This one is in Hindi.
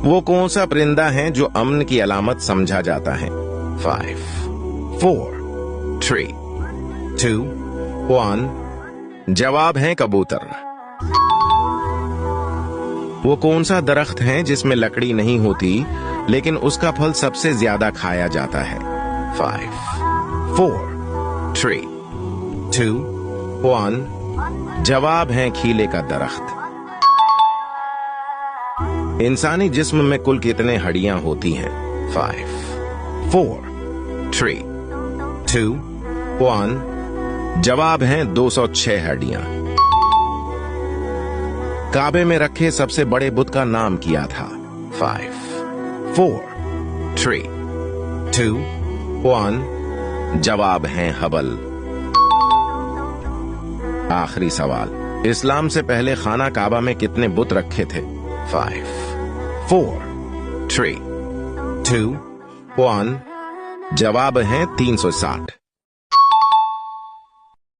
वो कौन सा परिंदा है जो अमन की अलामत समझा जाता है? 5, 4, 3, 2, 1। जवाब है कबूतर। वो कौन सा दरख्त है जिसमें लकड़ी नहीं होती लेकिन उसका फल सबसे ज्यादा खाया जाता है? 5, 4, 3, 2, 1। जवाब है खीले का दरख्त। इंसानी जिस्म में कुल कितने हड्डियां होती हैं? 5, 4, 3, 2, 1। जवाब है 206 हड्डियां। काबे में रखे सबसे बड़े बुत का नाम क्या था? 5, 4, 3, 2, 1। जवाब है हबल। आखिरी सवाल, इस्लाम से पहले खाना काबा में कितने बुत रखे थे? 5, 4, 3, 2, 1। जवाब है 360।